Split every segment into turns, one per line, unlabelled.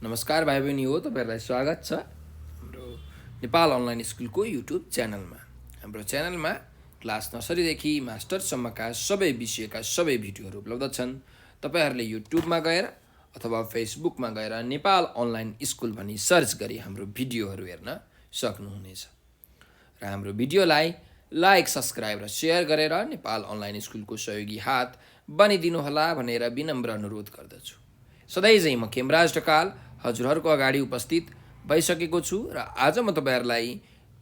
नमस्कार भाइ बहिनी हो, तपाईँहरूलाई स्वागत छ हाम्रो नेपाल अनलाइन स्कुलको युट्युब च्यानलमा। हाम्रो च्यानलमा क्लास नर्सरीदेखि मास्टरसम्मका सबै विषयका सबै भिडियोहरू उपलब्ध छन्। तपाईँहरूले युट्युबमा गएर अथवा फेसबुकमा गएर नेपाल अनलाइन स्कुल भनी सर्च गरी हाम्रो भिडियोहरू हेर्न सक्नुहुनेछ। र हाम्रो भिडियोलाई लाइक, सब्सक्राइब र सेयर गरेर नेपाल अनलाइन स्कुलको सहयोगी हात बनिदिनुहोला भनेर विनम्र अनुरोध गर्दछु। सधैँ चाहिँ म खेमराज ढकाल हजुरहरूको अगाडि उपस्थित भइसकेको छु र आज म तपाईँहरूलाई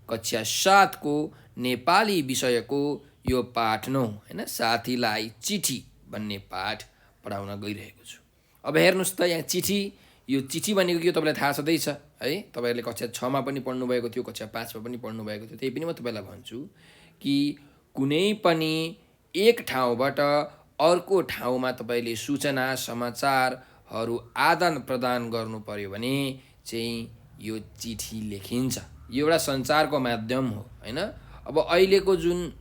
कक्षा 7 को नेपाली विषयको यो पाठ 9 हैन साथीलाई चिठी भन्ने पाठ पढाउन गइरहेको छु। अब हेर्नुस् त यहाँ चिठी, यो चिठी भनेको के तपाईँलाई थाहा छँदैछ है। तपाईँहरूले कक्षा 6 मा पनि पढ्नु भएको थियो, कक्षा 5 मा पनि पढ्नु भएको थियो। त्यही पनि म तपाईँलाई भन्छु कि कुनै पनि एक ठाउँबाट अर्को ठाउँमा तपाईँले सूचना समाचारहरू आदान प्रदान गर्नु पर्यो भने चाहिँ यो चिठी लेखिन्छ। यो एउटा सञ्चारको माध्यम हो हैन। अब अहिलेको जुन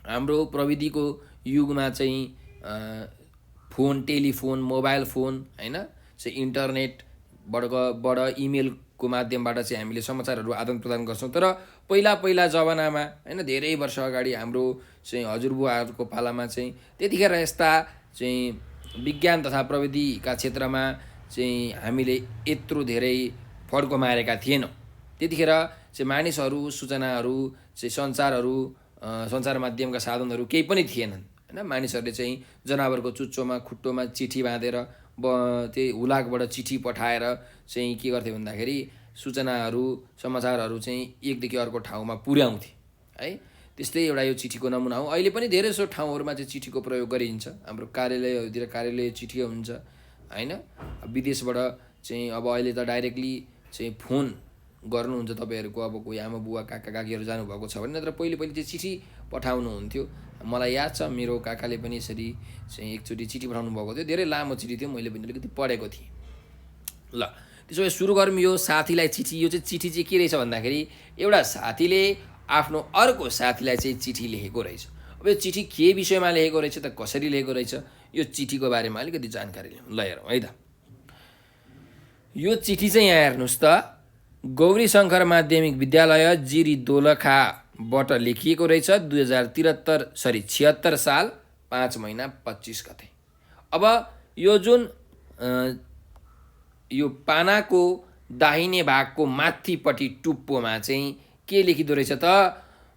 हाम्रो प्रविधिको युगमा चाहिँ फोन, टेलिफोन, मोबाइल फोन हैन चाहिँ इन्टरनेटबाट इमेलको माध्यमबाट चाहिँ हामीले समाचारहरू आदान प्रदान गर्छौँ। तर पहिला जमानामा हैन धेरै वर्ष अगाडि हाम्रो चाहिँ हजुरबुवाहरूको पालामा चाहिँ त्यतिखेर यस्ता चाहिँ विज्ञान तथा प्रविधिका क्षेत्रमा चाहिँ हामीले यत्रो धेरै फड्को मारेका थिएनौँ। त्यतिखेर चाहिँ मानिसहरू सूचनाहरू चाहिँ सञ्चार माध्यमका साधनहरू केही पनि थिएनन् हैन। मानिसहरूले चाहिँ जनावरको चुच्चोमा खुट्टोमा चिठी बाँधेर त्यही हुलाकबाट चिठी पठाएर चाहिँ के गर्थे भन्दाखेरि सूचनाहरू समाचारहरू चाहिँ एकदेखि अर्को ठाउँमा पुर्याउँथे है। त्यस्तै एउटा यो चिठीको नमुना हो। अहिले पनि धेरै जसो ठाउँहरूमा चाहिँ चिठीको प्रयोग गरिन्छ। हाम्रो कार्यालयहरूतिर कार्यालय चिठी हुन्छ हैन। विदेशबाट चाहिँ अब अहिले त डाइरेक्टली चाहिँ फोन गर्नुहुन्छ तपाईँहरूको, अब कोही आमा बुवा काका काकीहरू जानुभएको छ भने। नत्र पहिले चाहिँ चिठी पठाउनुहुन्थ्यो। मलाई याद छ मेरो काकाले पनि यसरी चाहिँ एकचोटि चिठी पठाउनु भएको थियो। धेरै लामो चिठी थियो, मैले पनि अलिकति पढेको थिएँ। ल त्यसो भए सुरु गरौँ यो साथीलाई चिठी। यो चाहिँ चिठी चाहिँ के रहेछ भन्दाखेरि एउटा साथीले आफ्नो अर्को साथीलाई चाहिँ चिठी लेखेको रहेछ। अब यो चिठी के विषयमा लेखेको रहेछ त, कसरी लेखेको रहेछ, यो चिठीको बारेमा अलिकति जानकारी लिउँ। ल हेरौँ है त। यो चिठी चाहिँ यहाँ हेर्नुहोस् त, गौरी शङ्कर माध्यमिक विद्यालय जिरी दोलखाबाट लेखिएको रहेछ 76 साल 5 महिना 25 गते। अब यो जुन यो पानाको दाहिने भागको माथिपट्टि टुप्पोमा चाहिँ के लेखिदो रहेछ त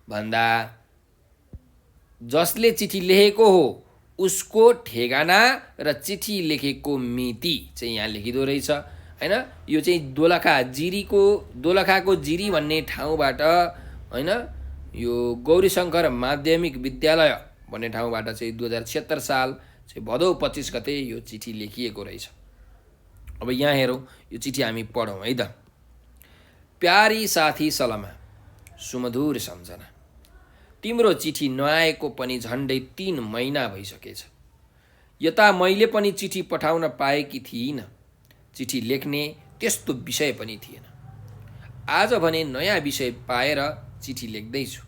भन्दा जसले चिठी लेखेको हो उसको ठेगाना र चिठी लेखेको मिति चाहिँ यहाँ लेखिदो रहेछ हैन। यो चाहिँ दोलखाको जिरी भन्ने ठाउँबाट हैन, यो गौरीशङ्कर माध्यमिक विद्यालय भन्ने ठाउँबाट चाहिँ 2076 साल चाहिँ भदौ 25 गते यो चिठी लेखिएको रहेछ। अब यहाँ हेरौँ यो चिठी हामी पढौँ है त। प्यारी साथी सलमा, सुमधुर सम्झना, तिम्रो चिठी नआएको पनि झन्डै 3 महिना भइसकेछ। यता मैले पनि चिठी पठाउन पाएकी थिइनँ। चिठी लेख्ने त्यस्तो विषय पनि थिएन। आज भने नयाँ विषय पाएर चिठी लेख्दैछु।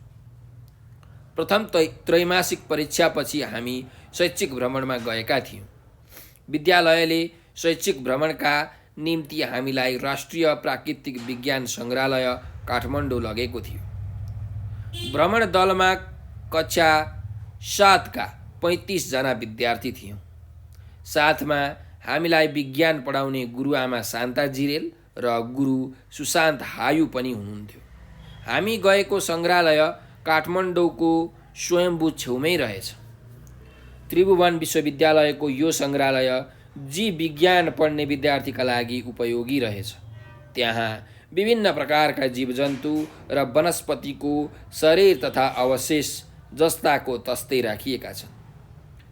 प्रथम त्रैमासिक परीक्षापछि हामी शैक्षिक भ्रमणमा गएका थियौँ। विद्यालयले शैक्षिक भ्रमणका निम्ति हामीलाई राष्ट्रिय प्राकृतिक विज्ञान सङ्ग्रहालय काठमाडौँ लगेको थियो। भ्रमण दलमा कक्षा 7 का 35 जना विद्यार्थी थियौँ। साथमा हामीलाई विज्ञान पढाउने गुरुआमा शान्ता जिरेल र गुरु सुशान्त हायु पनि हुनुहुन्थ्यो। हामी गएको सङ्ग्रहालय काठमाडौँको स्वयम्भू छेउमै रहेछ। त्रिभुवन विश्वविद्यालयको यो सङ्ग्रहालय जीव विज्ञान पढ्ने विद्यार्थीका लागि उपयोगी रहेछ। त्यहाँ विभिन्न प्रकारका जीवजन्तु र वनस्पतिको शरीर तथा अवशेष जस्ताको तस्तै राखिएका छन्।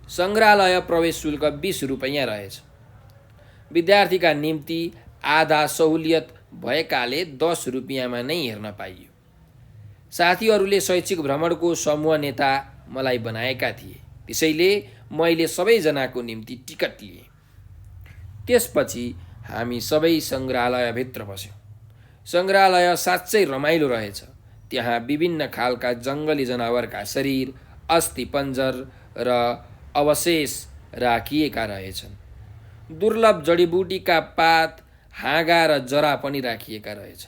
सङ्ग्रहालय प्रवेश शुल्क 20 रुपैयाँ रहेछ। विद्यार्थीका निम्ति आधा सहुलियत भएकाले 10 रुपैयाँमा नै हेर्न पाइयो। साथीहरूले शैक्षिक भ्रमणको समूह नेता मलाई बनाएका थिए, त्यसैले मैले सबैजनाको निम्ति टिकट लिएँ। त्यसपछि हामी सबै सङ्ग्रहालयभित्र बस्यौँ। सङ्ग्रहालय साँच्चै रमाइलो रहेछ। त्यहाँ विभिन्न खालका जङ्गली जनावरका शरीर, अस्थिपञ्जर र अवशेष राखिएका रहेछन्। दुर्लभ जडीबुटीका पात, हाँगा र जरा पनि राखिएका रहेछ।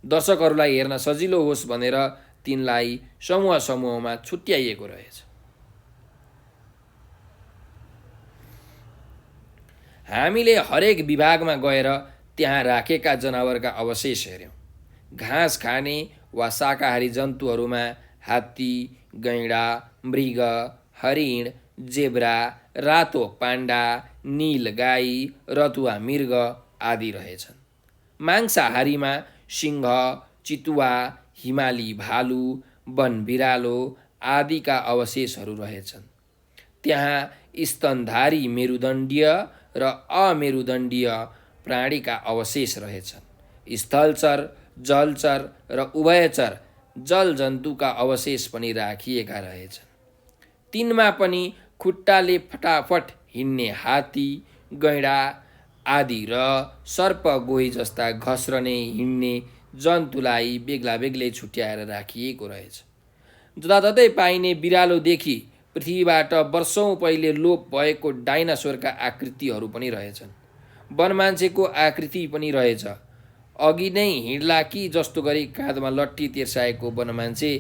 दर्शकहरूलाई हेर्न सजिलो होस् भनेर तिनलाई समूह समूहमा छुट्याइएको रहेछ। हामीले हरेक विभागमा गएर त्यहाँ राखेका जनावरका अवशेष हेऱ्यौँ। घाँस खाने वा शाकाहारी जन्तुहरूमा हात्ती, गैँडा, मृग, हरिण, जेब्रा, रातो पाण्डा, नील गाई, रतुवा मृग आदि रहेछन्। मांसाहारीमा सिंह, चितुवा, हिमाली भालु, वन बिरालो आदिका अवशेषहरू रहेछन्। त्यहाँ स्तनधारी मेरुदण्डीय र अमेरुदण्डीय प्राणीका अवशेष रहेछन्। स्थलचर, जलचर र उभयचर जलजन्तुका अवशेष पनि राखिएका रहेछन्। तिनमा पनि खुट्टाले फटाफट हिँड्ने हात्ती, गैँडा आदि र सर्प गोही जस्ता घस्रने हिँड्ने जन्तुलाई बेग्ला बेग्लै छुट्याएर राखिएको रहेछ। जताततै पाइने बिरालोदेखि पृथ्वीबाट वर्षौँ पहिले लोप भएको डाइनासोरका आकृतिहरू पनि रहेछन्। वनमान्छेको आकृति पनि रहेछ। अघि नै हिँड्ला कि जस्तो गरी काँधमा लट्ठी तेर्साएको वनमान्छे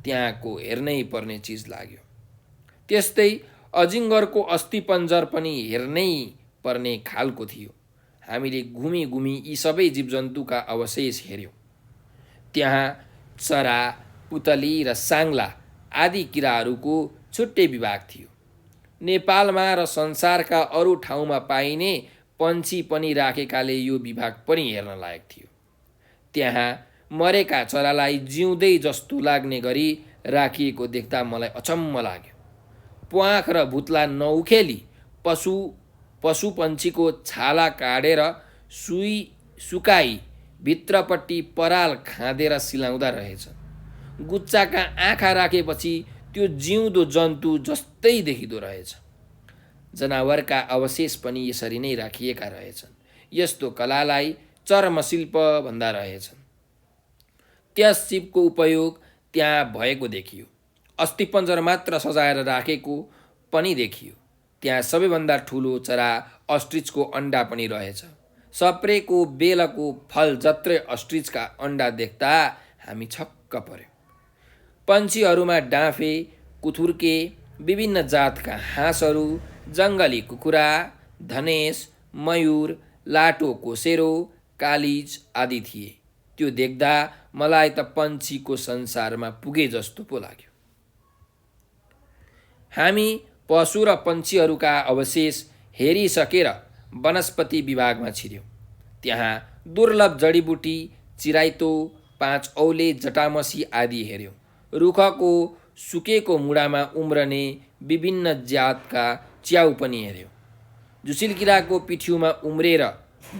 त्यहाँको हेर्नै पर्ने चिज लाग्यो। त्यस्तै अजिङ्गरको अस्थिपञ्जर पनि हेर्नै पर्ने खालको थियो। हामीले घुमी घुमी यी सबै जीवजन्तुका अवशेष हेऱ्यौँ। त्यहाँ चरा, पुतली र साङ्ला आदि किराहरूको छुट्टै विभाग थियो। नेपालमा र संसारका अरू ठाउँमा पाइने पन्छी पनि राखेकाले यो विभाग पनि हेर्न लायक थियो। त्यहाँ मरेका चरालाई जिउँदै जस्तो लाग्ने गरी राखिएको देख्दा मलाई अचम्म लाग्यो। प्वाँख र भुत्ला नउखेली पशु पन्छीको छाला काटेर सुकाई भित्रपट्टि पराल खाँदेर सिलाउँदा रहेछ। गुच्चाका आँखा राखेपछि त्यो जिउँदो जन्तु जस्तै देखिँदो रहेछ। जनावरका अवशेष पनि यसरी नै राखिएका रहेछन्। यस्तो कलालाई चर्मशिल्प भन्दा रहेछन्। त्यस शिल्पको उपयोग त्यहाँ भएको देखियो। अस्थिपञ्जर मात्र सजाएर राखेको पनि देखियो। त्यहाँ सबैभन्दा ठुलो चरा अस्ट्रिचको अन्डा पनि रहेछ। सप्रेको बेलको फल जत्रै अस्ट्रिचका अन्डा देख्दा हामी छक्क पर्यौँ। पन्छीहरूमा डाँफे, कुथुर्के, विभिन्न जातका हाँसहरू, जङ्गली कुखुरा, धनेश, मयूर, लाटो कोसेरो, कालिज आदि थिए। त्यो देख्दा मलाई त पन्छीको संसारमा पुगे जस्तो पो लाग्यो। हामी पशु र पन्छीहरूका अवशेष हेरिसकेर वनस्पति विभागमा छिर्यौँ। त्यहाँ दुर्लभ जडीबुटी, चिराइतो, पाँच औले, जटामसी आदि हेऱ्यौँ। रुखको सुकेको मुढामा उम्रने विभिन्न जातका च्याउ पनि हेऱ्यौँ। झुसिलकिराको पिठ्युमा उम्रेर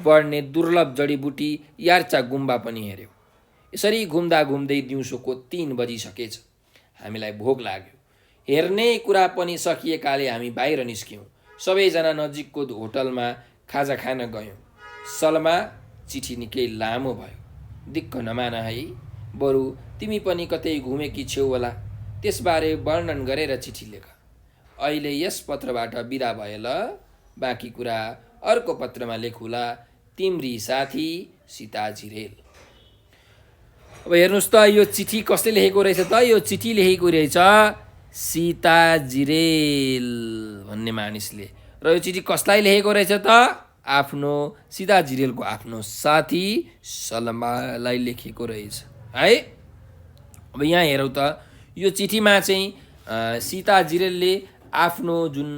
बढ्ने दुर्लभ जडीबुटी यार्चा गुम्बा पनि हेऱ्यौँ। यसरी घुम्दा घुम्दै दिउँसोको 3 बजिसकेछ। हामीलाई भोक लाग्यो। हेर्ने कुरा पनि सकिएकाले हामी बाहिर निस्क्यौँ। सबैजना नजिकको होटलमा खाजा खान गयौँ। सलमा, चिठी निकै लामो भयो। दिक्क नमान है, बरु तिमी पनि कतै घुमेकी छेउ होला, त्यसबारे वर्णन गरेर चिठी लेख। अहिले यस पत्रबाट बिदा भए ल, बाँकी कुरा अर्को पत्रमा लेखुला। तिम्री साथी सीता जिरेल। अब हेर्नुहोस् त, यो चिठी कसले लेखेको रहेछ त? यो चिठी लेखेको रहेछ सीता जिरेल भन्ने मानिसले। र यो चिठी कसलाई लेखेको रहेछ त? आफ्नो सीता जिरेलको आफ्नो साथी सलमालाई लेखेको रहेछ है। अब यहाँ हेरौँ त, यो चिठीमा चाहिँ सीता जिरेलले आफ्नो जुन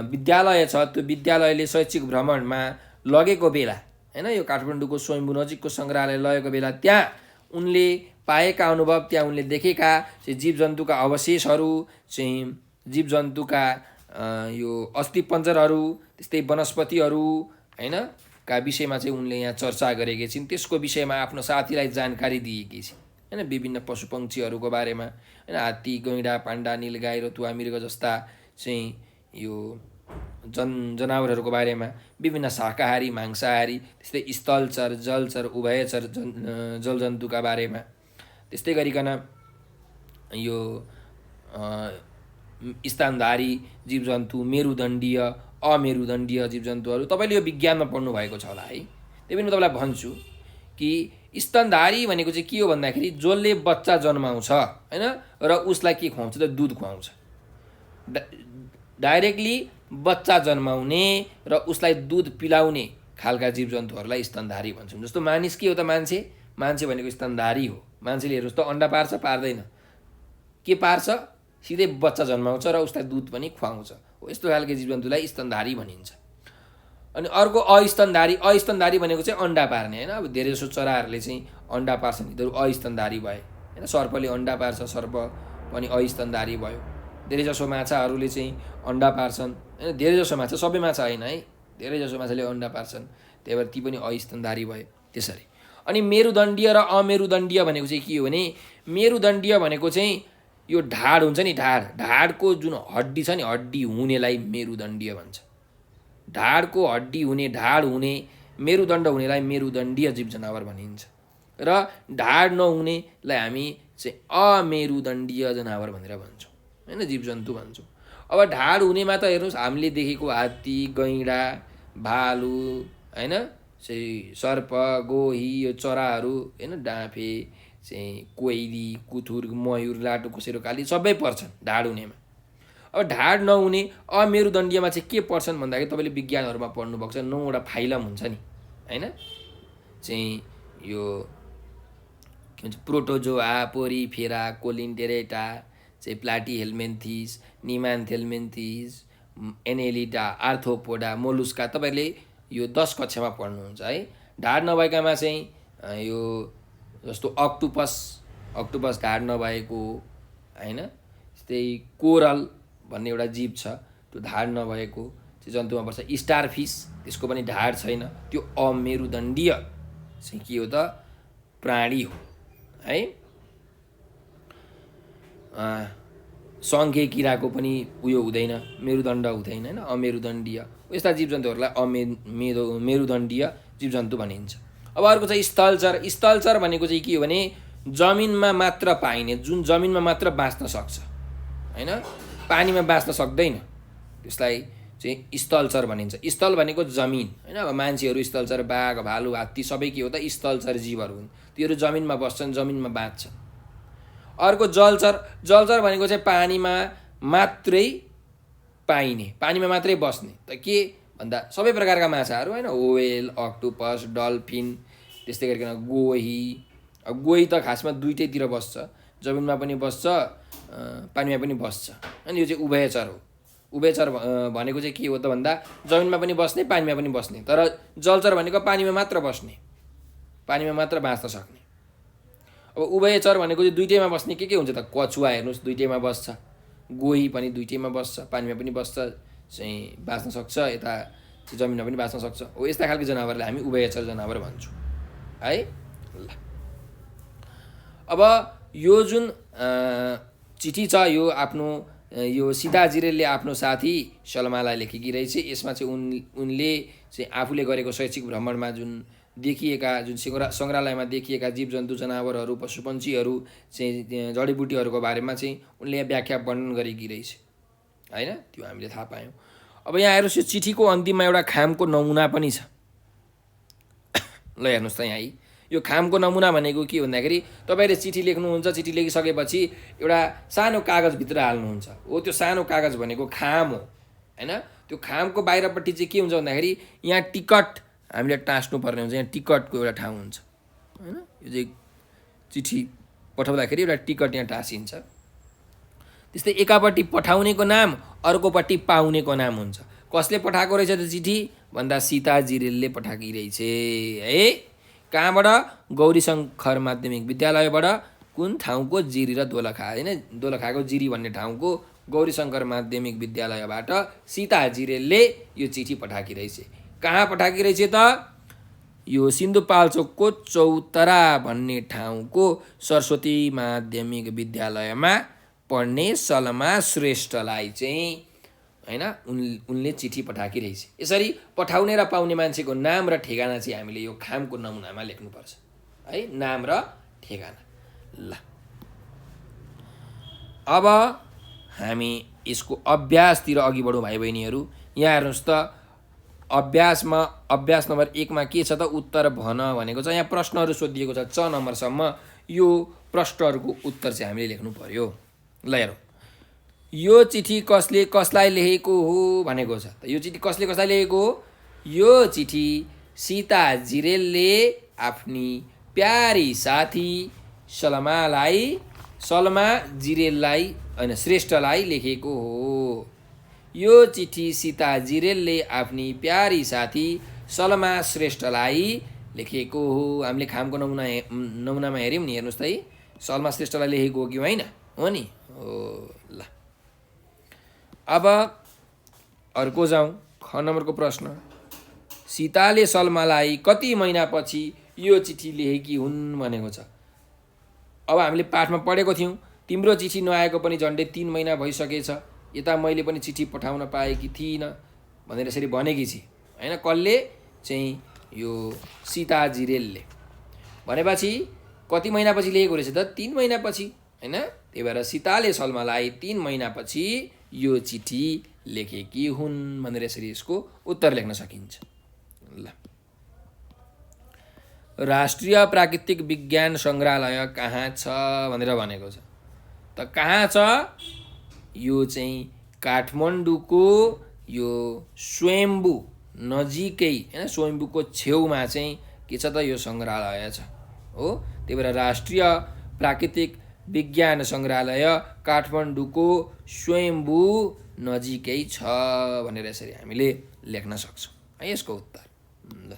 विद्यालय छ त्यो विद्यालयले शैक्षिक भ्रमणमा लगेको बेला हैन, यो काठमाडौँको स्वयम्भू नजिकको सङ्ग्रहालय लगेको बेला त्यहाँ उनले पाएका अनुभव, त्यहाँ उनले देखेका जीवजन्तुका अवशेषहरू चाहिँ, जीवजन्तुका यो अस्थिपञ्जरहरू, त्यस्तै वनस्पतिहरू हैन का विषयमा चाहिँ उनले यहाँ चर्चा गरेकी छिन्। त्यसको विषयमा आफ्नो साथीलाई जानकारी दिएकी छिन् हैन, विभिन्न पशुपक्षीहरूको बारेमा हैन, हात्ती, गैँडा, पाण्डा, नीलगाई, रतुवा मृग जस्ता चाहिँ यो जनावरहरूको बारेमा, विभिन्न शाकाहारी, मांसाहारी, त्यस्तै स्थलचर, जलचर, उभयचर जलजन्तुका बारेमा, त्यस्तै गरिकन यो स्तनधारी जीवजन्तु, मेरुदण्डीय, अमेरुदण्डीय जीवजन्तुहरू, तपाईँले यो विज्ञानमा पढ्नु भएको छ होला है। त्यही पनि म तपाईँलाई भन्छु कि स्तनधारी भनेको चाहिँ के हो भन्दाखेरि जसले बच्चा जन्माउँछ होइन र उसलाई के खुवाउँछ त दुध खुवाउँछ। डाइरेक्टली बच्चा जन्माउने र उसलाई दुध पिलाउने खालका जीवजन्तुहरूलाई स्तनधारी भन्छौँ। जस्तो मानिस के हो त मान्छे भनेको स्तनधारी हो। मान्छेले हेर्नुहोस् त अन्डा पार्छ पार्दैन, के पार्छ सिधै बच्चा जन्माउँछ र उसलाई दुध पनि खुवाउँछ। हो यस्तो खालको जीवजन्तुलाई स्तनधारी भनिन्छ। अनि अर्को अस्तनधारी भनेको चाहिँ अन्डा पार्ने होइन। अब धेरै जसो चराहरूले चाहिँ अन्डा पार्छन्, यिनीहरू अस्तनधारी भए होइन। सर्पले अन्डा पार्छ, सर्प पनि अस्तनधारी भयो। धेरै जसो माछाहरूले चाहिँ अन्डा पार्छन् होइन। धेरै जसो माछा, सबै माछा होइन है, धेरै जसो माछाले अन्डा पार्छन्, त्यही भएर ती पनि अस्तनधारी भए। त्यसरी अनि मेरुदण्डीय र अमेरुदण्डीय भनेको चाहिँ के हो भने मेरुदण्डीय भनेको चाहिँ यो ढाड हुन्छ नि, ढाडको जुन हड्डी छ नि, हड्डी हुनेलाई मेरुदण्डीय भन्छ। ढाडको हड्डी हुने, ढाड हुने, मेरुदण्ड हुनेलाई मेरुदण्डीय जीव जनावर भनिन्छ र ढाड नहुनेलाई हामी चाहिँ अमेरुदण्डीय जनावर भनेर भन्छौँ होइन, जीवजन्तु भन्छौँ। अब ढाड हुनेमा त हेर्नुहोस् हामीले देखेको हात्ती, गैँडा, भालु होइन, चाहिँ सर्प, गोही, यो चराहरू होइन, डाँफे चाहिँ कोइली, कुथुर, मयुर, लाटोकोसेरो, काली सबै पर्छन् ढाड हुनेमा। अब ढाड नहुने अमेरुदण्डीयमा चाहिँ के पर्छन् भन्दाखेरि तपाईँले विज्ञानहरूमा पढ्नुभएको छ, 9वटा फाइलम हुन्छ नि होइन, चाहिँ यो के भन्छ प्रोटोजोआ, पोरिफेरा, कोलिन्टेरेटा, चाहिँ प्लाटिहेल्मिन्थिस, निमान्थेल्मिन्थिस, एनेलिडा, आर्थ्रोपोडा, मोलुस्का तपाईँले यो 10 कक्षामा पढ्नुहुन्छ है। ढाड नभएकामा चाहिँ यो जस्तो अक्टोपस ढाड नभएको होइन। त्यस्तै कोरल भन्ने एउटा जीव छ, त्यो ढाड नभएको चाहिँ जन्तुमा पर्छ। स्टारफिस, त्यसको पनि ढाड छैन, त्यो अमेरुदण्डीय चाहिँ के हो त प्राणी हो है। सङ्खे किराको पनि उयो हुँदैन, मेरुदण्ड हुँदैन होइन, अमेरुदण्डीय। यस्ता जीवजन्तुहरूलाई मेरुदण्डीय जीवजन्तु भनिन्छ। अब अर्को चाहिँ स्थलचर भनेको चाहिँ के हो भने जमिनमा मात्र पाइने, जुन जमिनमा मात्र बाँच्न सक्छ होइन, पानीमा बाँच्न सक्दैन, त्यसलाई चाहिँ स्थलचर भनिन्छ। स्थल भनेको जमिन होइन। अब मान्छेहरू स्थलचर, बाघ, भालु, हात्ती सबै के हो त स्थलचर जीवहरू हुन्, तीहरू जमिनमा बस्छन्, जमिनमा बाँच्छन्। अर्को जलचर भनेको चाहिँ पानीमा मात्रै पाइने, पानीमा मात्रै बस्ने, त के भन्दा सबै प्रकारका माछाहरू होइन, व्हेल, अक्टोपस, डल्फिन, त्यस्तै गरिकन गोही। अब गोही त खासमा दुइटैतिर बस्छ, जमिनमा पनि बस्छ, पानीमा पनि बस्छ अनि यो चाहिँ उभयचर हो। उभयचर भनेको चाहिँ के हो त भन्दा जमिनमा पनि बस्ने, पानीमा पनि बस्ने, तर जलचर भनेको पानीमा मात्र बस्ने, पानीमा मात्र बाँच्न सक्ने। अब उभयचर भनेको चाहिँ दुइटैमा बस्ने के हुन्छ त, कछुवा हेर्नुहोस् दुइटैमा बस्छ, गोही पनि दुइटैमा बस्छ, पानीमा पनि बस्छ, चाहिँ बाँच्न सक्छ, यता चाहिँ जमिनमा पनि बाँच्न सक्छ। हो यस्ता खालको जनावरलाई हामी उभयचर जनावर भन्छौँ है। ल अब यो जुन चिठी छ यो आफ्नो यो सीता जिरेलले आफ्नो साथी सलमालाई लेखेकी रहेछ। यसमा चाहिँ उनले चाहिँ आफूले गरेको शैक्षिक भ्रमणमा जुन देखिएका, जुन सङ्ग्रहालयमा देखिएका जीवजन्तु, जनावरहरू, पशुपन्छीहरू, चाहिँ जडीबुटीहरूको बारेमा चाहिँ उनले व्याख्या वर्णन गरेकी रहेछ होइन, त्यो हामीले थाहा पायौँ। अब यहाँ हेर्नुहोस् यो चिठीको अन्तिममा एउटा खामको नमुना पनि छ। ल हेर्नुहोस् त यहाँ यो खामको नमुना भनेको के भन्दाखेरि तपाईँले चिठी लेख्नुहुन्छ, चिठी लेखिसकेपछि एउटा सानो कागजभित्र हाल्नुहुन्छ। हो त्यो सानो कागज भनेको खाम हो होइन। त्यो खामको बाहिरपट्टि चाहिँ के हुन्छ भन्दाखेरि यहाँ टिकट हामीले टाँस्नुपर्ने हुन्छ, यहाँ टिकटको एउटा ठाउँ हुन्छ होइन। यो चाहिँ चिठी पठाउँदाखेरि एउटा टिकट यहाँ टाँसिन्छ। त्यस्तै एकापट्टि पठाउनेको नाम, अर्कोपट्टि पाउनेको नाम हुन्छ। कसले पठाएको रहेछ त चिठी भन्दा सीता जिरेलले पठाएकी रहेछ है। कहाँबाट? गौरीशङ्कर माध्यमिक विद्यालयबाट। कुन ठाउँको? जिरी र दोलखा होइन, दोलखाको जिरी भन्ने ठाउँको गौरीशङ्कर माध्यमिक विद्यालयबाट सीता जिरेलले यो चिठी पठाएकी रहेछ। कहाँ पठाएकी रहेछ त? यो सिन्धुपाल्चोकको चौतरा भन्ने ठाउँको सरस्वती माध्यमिक विद्यालयमा पढ्ने सलमा श्रेष्ठलाई चाहिँ होइन उनले चिठी पठाएकी रहेछ। यसरी पठाउने र पाउने मान्छेको नाम र ठेगाना चाहिँ हामीले यो खामको नमुनामा लेख्नुपर्छ है, नाम र ठेगाना। ल अब हामी यसको अभ्यासतिर अघि बढौँ भाइ बहिनीहरू। यहाँ हेर्नुहोस् त, अभ्यास नम्बर 1 मा के छ त उत्तर भन भनेको छ। यहाँ प्रश्नहरू सोधिएको छ 6 नम्बरसम्म। यो प्रश्नहरूको उत्तर चाहिँ हामीले लेख्नु पर्यो। ल हेरौँ, यो चिठी कसले कसलाई लेखेको हो भनेको छ। त यो चिठी कसले कसलाई लेखेको हो? यो चिठी सीता जिरेलले आफ्नी प्यारी साथी सलमा जिरेललाई होइन श्रेष्ठलाई लेखेको हो। यो चिठी सीता जिरेलले आफ्नी प्यारी साथी सलमा श्रेष्ठलाई लेखेको हो। हामीले खामको नमुनामा हेऱ्यौँ नि, हेर्नुहोस् त है, सलमा श्रेष्ठलाई लेखेको हो कि होइन? हो नि, हो। ल अब अर्को जाउँ, ख नम्बरको प्रश्न। सीताले सलमालाई कति महिनापछि यो चिठी लेखेकी हुन् भनेको छ। अब हामीले पाठमा पढेको थियौँ, तिम्रो चिठी नआएको पनि झन्डै 3 महिना भइसकेछ, यता मैले पनि चिठी पठाउन पाएकी थिइनँ भनेर यसरी भनेकी थिएँ होइन। कसले चाहिँ? यो सीता जिरेलले। भनेपछि कति महिनापछि लेखेको रहेछ त? 3 महिनापछि होइन। त्यही भएर सीताले सलमालाई 3 महिनापछि यो चिठी लेखेकी हुन् भनेर यसरी यसको उत्तर लेख्न सकिन्छ। ल, राष्ट्रिय प्राकृतिक विज्ञान सङ्ग्रहालय कहाँ छ भनेर भनेको छ। त कहाँ छ? यो चाहिँ काठमाडौँको यो स्वयम्भू नजिकै होइन, स्वयम्भूको छेउमा चाहिँ के छ त? यो सङ्ग्रहालय छ हो। त्यही भएर राष्ट्रिय प्राकृतिक विज्ञान सङ्ग्रहालय काठमाडौँको स्वयम्भू नजिकै छ भनेर यसरी हामीले लेख्न सक्छौँ है यसको उत्तर। ल,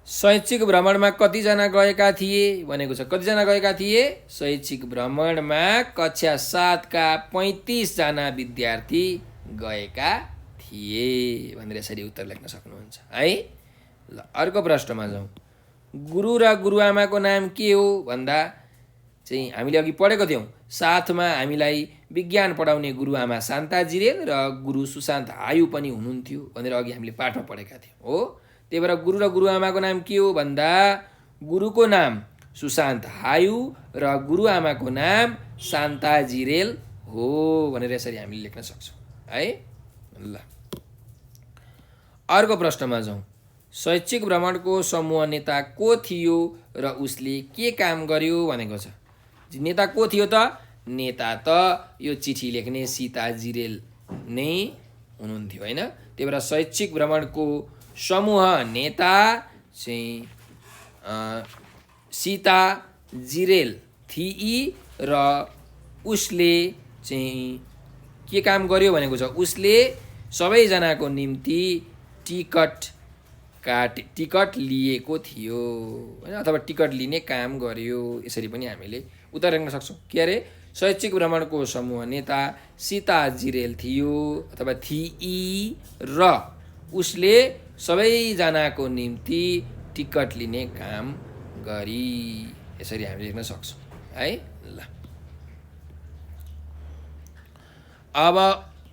शैक्षिक भ्रमणमा कतिजना गएका थिए भनेको छ। कतिजना गएका थिए? शैक्षिक भ्रमणमा कक्षा 7 का 35 जना विद्यार्थी गएका थिए भनेर यसरी उत्तर लेख्न सक्नुहुन्छ है। ल, अर्को प्रश्नमा जाउँ। गुरु र गुरुआमाको नाम के हो भन्दा चाहिँ हामीले अघि पढेको थियौँ, साथमा हामीलाई विज्ञान पढाउने गुरुआमा शान्ता जिरेल र गुरु सुशान्त आयु पनि हुनुहुन्थ्यो भनेर अघि हामीले पाठमा पढेका थियौँ हो। त्यही भएर गुरु र गुरुआमाको नाम के हो भन्दा गुरुको नाम सुशान्त आयु र गुरुआमाको नाम शान्ता जिरेल हो भनेर यसरी हामीले लेख्न सक्छौँ है। ल, अर्को प्रश्नमा जाउँ। शैक्षिक भ्रमणको समूह नेता को थियो र उसले के काम गर्यो भनेको छ। नेता को थियो त? नेता त यो चिठी लेख्ने सीता जिरेल नै हुनुहुन्थ्यो होइन। त्यही भएर शैक्षिक भ्रमणको समूह नेता चाहिँ सीता जिरेल थिई र उसले चाहिँ के काम गर्यो भनेको छ। उसले सबैजनाको निम्ति टिकट लिएको थियो होइन, अथवा टिकट लिने काम गर्यो। यसरी पनि हामीले उत्तर लेख्न सक्छौँ। के अरे? शैक्षिक भ्रमणको समूह नेता सीता जिरेल थियो अथवा थिई र उसले सबैजनाको निम्ति टिकट लिने काम गरी। यसरी हामीले लेख्न सक्छौँ है। ल, अब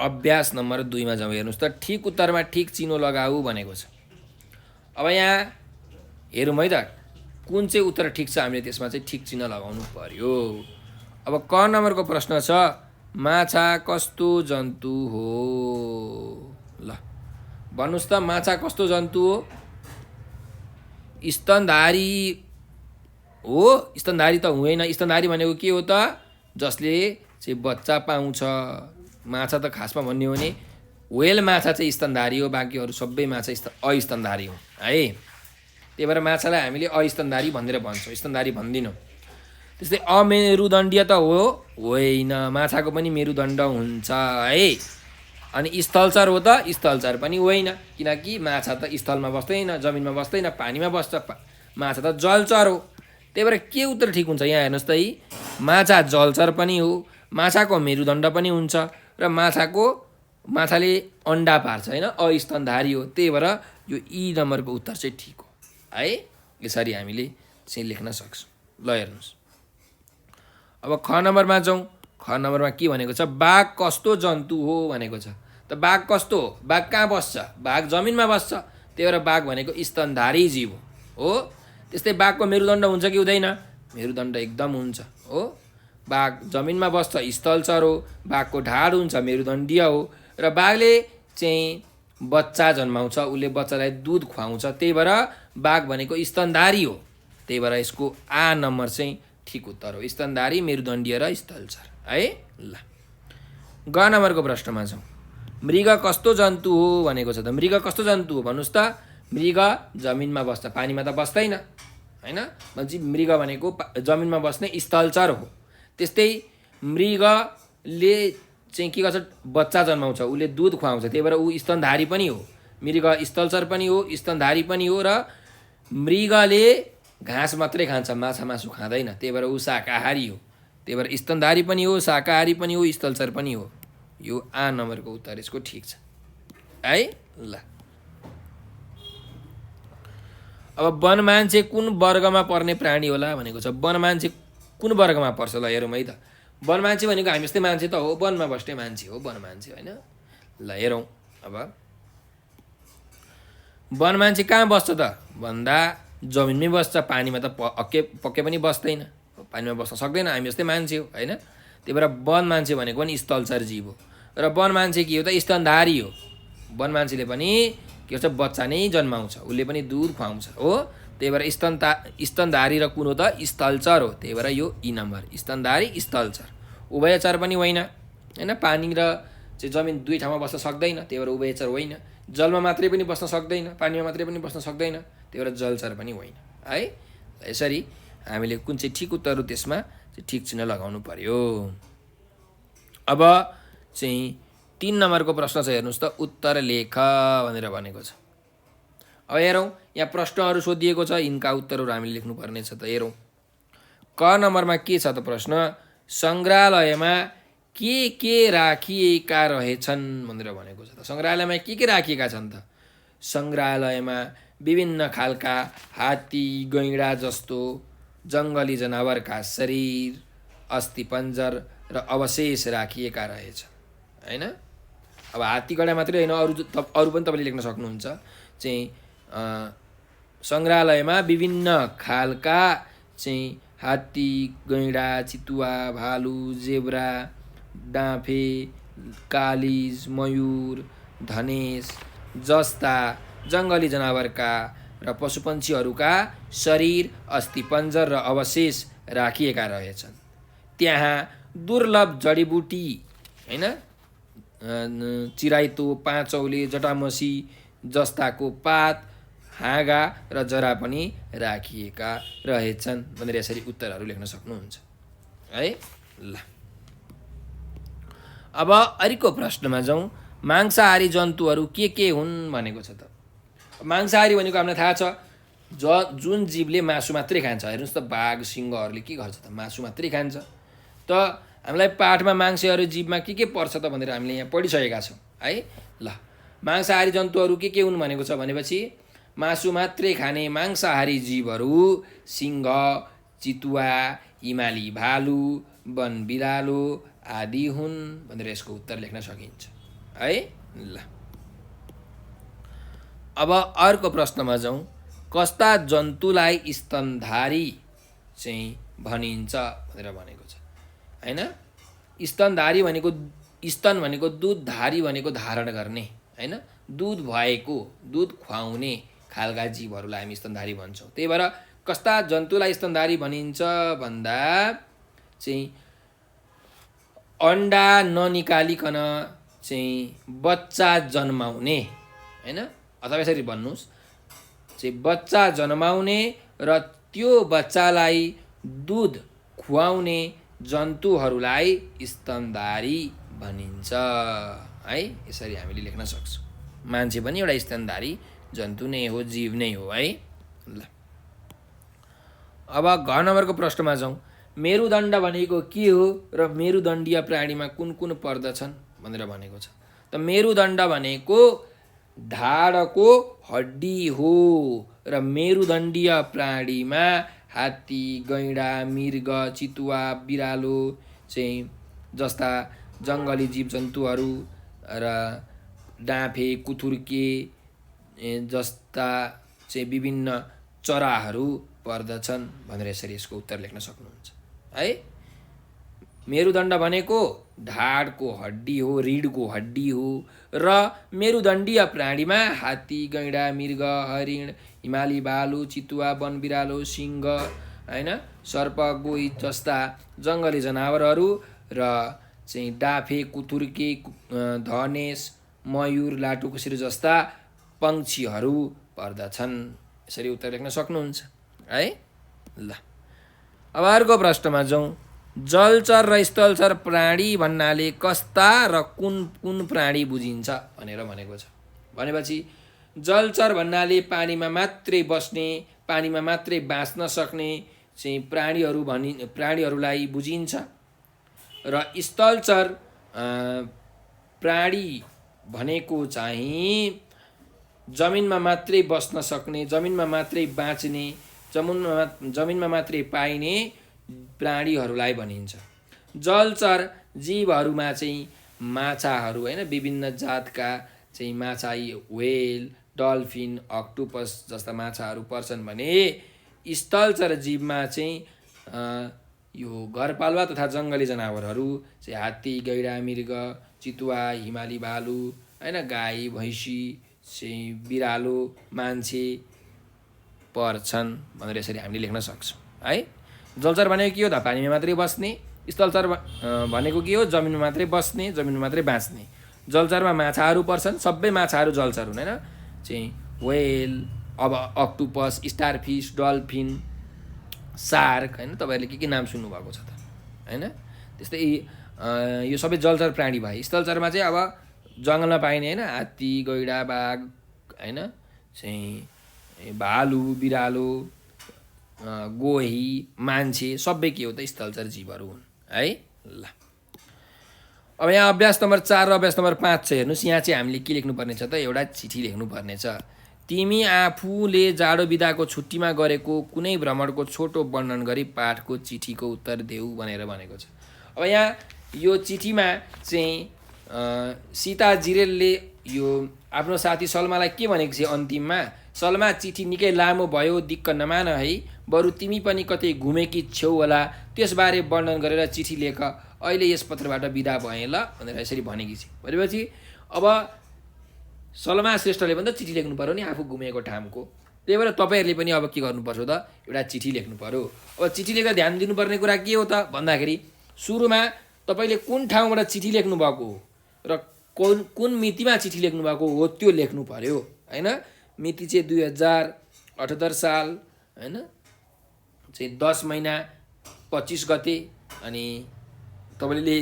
अभ्यास नम्बर 2 मा जाउँ। हेर्नुहोस् त, ठिक उत्तरमा ठिक चिनो लगाऊ भनेको छ। अब यहाँ हेरौँ है त, कुन चाहिँ उत्तर ठिक छ, हामीले त्यसमा चाहिँ ठिक चिन्ह लगाउनु पर्यो। अब क नम्बरको प्रश्न छ, माछा कस्तो जन्तु हो? ल, भन्नुहोस् त, माछा कस्तो जन्तु हो? स्तनधारी हो। स्तनधारी त हुँदैन। स्तनधारी भनेको के हो त? जसले चाहिँ बच्चा पाउँछ। माछा त खासमा भन्ने हो भने व्हेल माछा चाहिँ स्तनधारी हो, बाँकीहरू सबै माछा अस्तनधारी हो है। त्यही भएर माछालाई हामीले अस्तनधारी भनेर भन्छौँ, स्तनधारी भन्दिनौँ। त्यस्तै अमेरुदण्डीय त होइन, माछाको पनि मेरुदण्ड हुन्छ है। अनि स्थलचर हो त? स्थलचर पनि होइन, किनकि माछा त स्थलमा बस्दैन, जमिनमा बस्दैन, पानीमा बस्छ। माछा त जलचर हो। त्यही भएर के उत्तर ठिक हुन्छ? यहाँ हेर्नुहोस् त है, माछा जलचर पनि हो, माछाको मेरुदण्ड पनि हुन्छ र माछाले अन्डा पार्छ होइन, अस्तनधारी हो। त्यही भएर यो ई नम्बरको उत्तर चाहिँ ठिक हो है। यसरी हामीले चाहिँ लेख्न सक्छौँ। ल, हेर्नुहोस्, अब ख नम्बरमा जाउँ। ख नम्बरमा के भनेको छ? बाघ कस्तो जन्तु हो भनेको छ। त बाघ कस्तो हो? बाघ कहाँ बस्छ? बाघ जमिनमा बस्छ। त्यही भएर बाघ भनेको स्तनधारी जीव हो। त्यस्तै बाघको मेरुदण्ड हुन्छ कि हुँदैन? मेरुदण्ड एकदम हुन्छ हो। बाघ जमिनमा बस्छ, स्थलचर हो। बाघको ढाड हुन्छ, मेरुदण्डीय हो। र बाघले चाहिँ बच्चा जन्माउँछ, उसले बच्चालाई दुध खुवाउँछ, त्यही भएर बाघ भनेको स्तनधारी हो। त्यही भएर यसको आ नम्बर चाहिँ ठिक उत्तर हो, स्तनधारी, मेरुदण्डीय र स्थलचर है। ल ग नम्बरको प्रश्नमा जाउँ। मृग कस्तो जन्तु हो भनेको छ त। मृग कस्तो जन्तु हो भन्नुहोस् त। मृग जमिनमा बस्छ, पानीमा त बस्दैन होइन। भनेपछि मृग भनेको जमिनमा बस्ने स्थलचर हो। त्यस्तै मृगले चाहिँ के गर्छ, बच्चा जन्माउँछ, उसले दुध खुवाउँछ, त्यही भएर ऊ स्तनधारी पनि हो। मृग स्थलचर पनि हो, स्तनधारी पनि हो, र मृगले घाँस मात्रै खान्छ, माछा मासु खाँदैन, त्यही भएर ऊ शाकाहारी हो। त्यही भएर स्तनधारी पनि हो, शाकाहारी पनि हो, स्थलचर पनि हो। यो आ नम्बरको उत्तर यसको ठिक छ है। ल अब वन मान्छे कुन वर्गमा पर्ने प्राणी होला भनेको छ। वन मान्छे कुन वर्गमा पर्छ ल हेरौँ है त। वन मान्छे भनेको हामी जस्तै मान्छे त हो, वनमा बस्ने मान्छे हो वन मान्छे होइन। ल हेरौँ अब वन मान्छे कहाँ बस्छ त भन्दा जमिनमै बस्छ, पानीमा त पक्कै पनि बस्दैन, पानीमा बस्न सक्दैन, हामी जस्तै मान्छे हो होइन। त्यही भएर वन मान्छे भनेको पनि स्थलचर जीव हो। र वन मान्छे के हो त, स्तनधारी हो। वन मान्छेले पनि के भन्छ, बच्चा नै जन्माउँछ, उसले पनि दुध खुवाउँछ हो। त्यही भएर स्तनधारी र कुन हो त, स्थलचर हो। त्यही भएर यो ई नम्बर स्तनधारी स्थलचर। उभयचर पनि होइन होइन, पानी र चाहिँ जमिन दुई ठाउँमा बस्न सक्दैन, त्यही भएर उभयचर होइन। जलमा मात्रै पनि बस्न सक्दैन, पानीमा मात्रै पनि बस्न सक्दैन, त्यही भएर जलचर पनि होइन है। यसरी हामीले कुन चाहिँ ठिक उत्तर हो त्यसमा चाहिँ ठिक चिन्ह लगाउनु पर्यो। अब चाहिँ 3 नम्बरको प्रश्न छ, हेर्नुहोस् त, उत्तर लेख भनेर भनेको छ। अब हेरौँ, यहाँ प्रश्नहरू सोधिएको छ, यिनका उत्तरहरू हामीले लेख्नुपर्ने छ। त हेरौँ क नम्बरमा के छ त प्रश्न, सङ्ग्रहालयमा के राखिएका रहेछन् भनेर भनेको छ। त सङ्ग्रहालयमा के राखिएका छन् त। सङ्ग्रहालयमा विभिन्न खालका हात्ती, गैँडा जस्तो जङ्गली जनावरका शरीर, अस्थिपञ्जर र अवशेष राखिएका रहेछन् होइन। अब हात्ती गैँडा मात्रै होइन, अरू पनि तपाईँले लेख्न सक्नुहुन्छ। चाहिँ सङ्ग्रहालयमा विभिन्न खालका चाहिँ हात्ती, गैँडा, चितुवा, भालु, जेब्रा, डाँफे, कालिज, मयूर, धनेश जस्ता जङ्गली जनावरका र पशुपन्छीहरूका शरीर, अस्थिपञ्जर र अवशेष राखिएका रहेछन्। त्यहाँ दुर्लभ जडीबुटी होइन, चिराइतो, पाँचौले, जटामसी जस्ताको पात, हाँगा र जरा पनि राखिएका रहेछन् भनेर यसरी उत्तरहरू लेख्न सक्नुहुन्छ है। ल अब अर्को प्रश्नमा जाउँ। मांसाहारी जन्तुहरू के हुन् भनेको छ त। मांसाहारी भनेको हामीलाई थाहा छ, जुन जीवले मासु मात्रै खान्छ। हेर्नुहोस् त, बाघ, सिंहहरूले के गर्छ त, मासु मात्रै खान्छ। त हामीलाई पाठमा मांसाहारी जीवमा के पर्छ त भनेर हामीले यहाँ पढिसकेका छौँ है। ल मांसाहारी जन्तुहरू के हुन् भनेको छ भनेपछि मासु मात्रै खाने मांसाहारी जीवहरू सिंह, चितुवा, हिमाली भालु, वन बिरालो आदि हुन् भनेर यसको उत्तर लेख्न सकिन्छ है। ल अब अर्को प्रश्नमा जाउँ। कस्ता जन्तुलाई स्तनधारी चाहिँ भनिन्छ भनेर भनेको छ होइन। स्तनधारी भनेको, स्तन भनेको दुध, धारी भनेको धारण गर्ने होइन, दुध भएको, दुध खुवाउने खालका जीवहरूलाई हामी स्तनधारी भन्छौँ। त्यही भएर कस्ता जन्तुलाई स्तनधारी भनिन्छ भन्दा चाहिँ अन्डा ननिकालिकन चाहिँ बच्चा जन्माउने होइन, अथवा यसरी भन्नुहोस् चाहिँ बच्चा जन्माउने र त्यो बच्चालाई दुध खुवाउने जन्तुहरूलाई स्तनधारी भनिन्छ है। यसरी हामीले लेख्न सक्छौँ। मान्छे पनि एउटा स्तनधारी जन्तु नै हो, जीव नै हो है। ल अब घ नम्बरको प्रश्नमा जाउँ। मेरुदण्ड भनेको के हो र मेरुदण्डीय प्राणीमा कुन पर्दछन् भनेर भनेको छ। त मेरुदण्ड भनेको ढाडको हड्डी हो र मेरुदण्डीय प्राणीमा हात्ती, गैँडा, मृग, चितुवा, बिरालो चाहिँ जस्ता जङ्गली जीव जन्तुहरू र डाँफे, कुथुर्के जस्ता चाहिँ विभिन्न चराहरू पर्दछन् भनेर यसरी यसको उत्तर लेख्न सक्नुहुन्छ है। मेरुदण्ड भनेको ढाडको हड्डी हो, रिढको हड्डी हो र मेरुदण्डीय प्राणीमा हात्ती, गैँडा, मृग, हरिण, हिमाली भालु, चितुवा, वनबिरालो, सिंह होइन, सर्प, गोही जस्ता जङ्गली जनावरहरू र चाहिँ डाफे, कुथुर्के, धनेश, मयूर, लाटोकोसेरो जस्ता पक्षीहरू पर्दछन्। यसरी उत्तर लेख्न सक्नुहुन्छ है। ल अब अर्को प्रश्नमा जाउँ। जलचर र स्थलचर प्राणी भन्नाले कस्ता र कुन कुन प्राणी बुझिन्छ भनेर भनेको छ। भनेपछि जलचर भन्नाले पानीमा मात्रै बस्ने, पानीमा मात्रै बाँच्न सक्ने चाहिँ प्राणीहरूलाई बुझिन्छ र स्थलचर प्राणी भनेको चाहिँ जमिनमा मात्रै बस्न सक्ने, जमिनमा मात्रै बाँच्ने, जमिनमा मात्रै पाइने प्राणीहरूलाई भनिन्छ। जलचर जीवहरूमा चाहिँ माछाहरू होइन, विभिन्न जातका चाहिँ माछा, व्हेल, डल्फिन, अक्टोपस जस्ता माछाहरू पर्छन् भने स्थलचर जीवमा चाहिँ यो घरपालुवा तथा जङ्गली जनावरहरू चाहिँ हात्ती, गैँडा, मृग, चितुवा, हिमाली भालु होइन, गाई, भैँसी, चाहिँ बिरालो, मान्छे पर्छन् भनेर यसरी हामीले लेख्न सक्छौँ है। जलचर भनेको के हो त? पानीमा मात्रै बस्ने। स्थलचर भनेको के हो? जमिनमा मात्रै बस्ने, जमिनमा मात्रै बाँच्ने। जलचरमा माछाहरू पर्छन्, सबै माछाहरू जलचर हुन् होइन, चाहिँ व्हेल, अब अक्टोपस, स्टारफिस, डल्फिन, सार्क होइन, तपाईँहरूले के नाम सुन्नुभएको छ त होइन। त्यस्तै यो सबै जलचर प्राणी भए। स्थलचरमा चाहिँ अब जङ्गलमा पाइने होइन, हात्ती, गैँडा, बाघ होइन, चाहिँ भालु, बिरालो, गोही, मान्छे सबै के हो त? स्थलचर जीवहरू हुन् है। ल अब यहाँ अभ्यास नम्बर 4 र अभ्यास नम्बर 5 छ। हेर्नुहोस्, यहाँ चाहिँ हामीले के लेख्नुपर्ने छ त? एउटा चिठी लेख्नुपर्ने छ। तिमी आफूले जाडो बिदाको छुट्टीमा गरेको कुनै भ्रमणको छोटो वर्णन गरी पाठको चिठीको उत्तर देऊ भनेर भनेको छ। अब यहाँ यो चिठीमा चाहिँ सीता जिरेलले यो आफ्नो साथी सलमालाई के भनेको छ अन्तिममा? सलमा, चिठी निकै लामो भयो, दिक्क नमान है, बरु तिमी पनि कतै घुमेकी छेउ होला, त्यसबारे वर्णन गरेर चिठी लेख, अहिले यस पत्रबाट बिदा भएँ ल भनेर यसरी भनेकी छ। भनेपछि अब सलमा श्रेष्ठले पनि त चिठी लेख्नु पऱ्यो नि आफू घुमेको ठाउँको। त्यही भएर तपाईँहरूले पनि अब के गर्नुपर्छ त? एउटा चिठी लेख्नु पऱ्यो। अब चिठी लेख्दा ध्यान दिनुपर्ने कुरा के हो त भन्दाखेरि सुरुमा तपाईँले कुन ठाउँबाट चिठी लेख्नुभएको हो र कुन मितिमा चिठी लेख्नुभएको हो त्यो लेख्नु पऱ्यो होइन। मिति चाहिँ 2078 साल होइन, चाहिँ 10 महिना 25 गते। अनि तपाईँले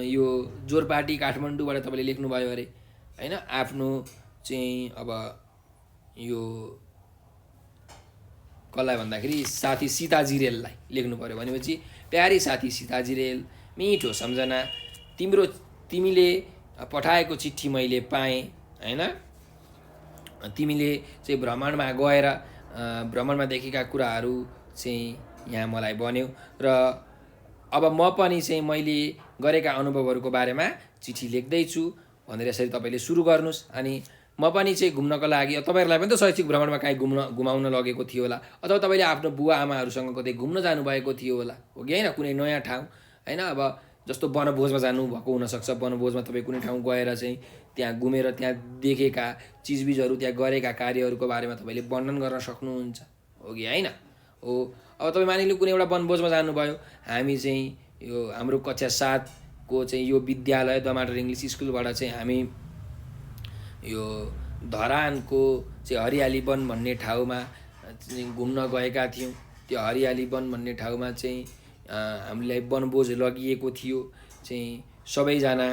यो जोरपाटी काठमाडौँबाट तपाईँले लेख्नुभयो अरे होइन। आफ्नो चाहिँ अब यो कसलाई भन्दाखेरि साथी सीता जिरेललाई लेख्नु पऱ्यो। भनेपछि प्यारी साथी सीता जिरेल, मिठो सम्झना, तिमीले पठाएको चिठी मैले पाएँ होइन। तिमीले चाहिँ भ्रमणमा गएर भ्रमणमा देखेका कुराहरू चाहिँ यहाँ मलाई भन्यौ र अब म पनि चाहिँ मैले गरेका अनुभवहरूको बारेमा चिठी लेख्दैछु भनेर यसरी तपाईँले सुरु गर्नुहोस्। अनि म पनि चाहिँ घुम्नको लागि, तपाईँहरूलाई पनि त शैक्षिक भ्रमणमा काहीँ घुमाउन लगेको थियो होला, अथवा तपाईँले आफ्नो बुवा आमाहरूसँग कतै घुम्न जानुभएको थियो होला, हो कि होइन, कुनै नयाँ ठाउँ होइन। अब जस्तो वनभोजमा जानुभएको हुनसक्छ। वनभोजमा तपाईँ कुनै ठाउँ गएर चाहिँ त्यहाँ घुमेर त्यहाँ देखेका चिजबिजहरू, त्यहाँ गरेका कार्यहरूको बारेमा तपाईँले वर्णन गर्न सक्नुहुन्छ, हो कि होइन हो। अब तपाईँ मानिलिनु कुनै एउटा वनभोजमा जानुभयो, हामी चाहिँ यो हाम्रो कक्षा 7 को चाहिँ यो विद्यालय दमाटर इङ्ग्लिस स्कुलबाट चाहिँ हामी यो धरानको चाहिँ हरियाली वन भन्ने ठाउँमा घुम्न गएका थियौँ। त्यो हरियाली वन भन्ने ठाउँमा चाहिँ हामीलाई वनभोज लगिएको थियो। चाहिँ सबैजना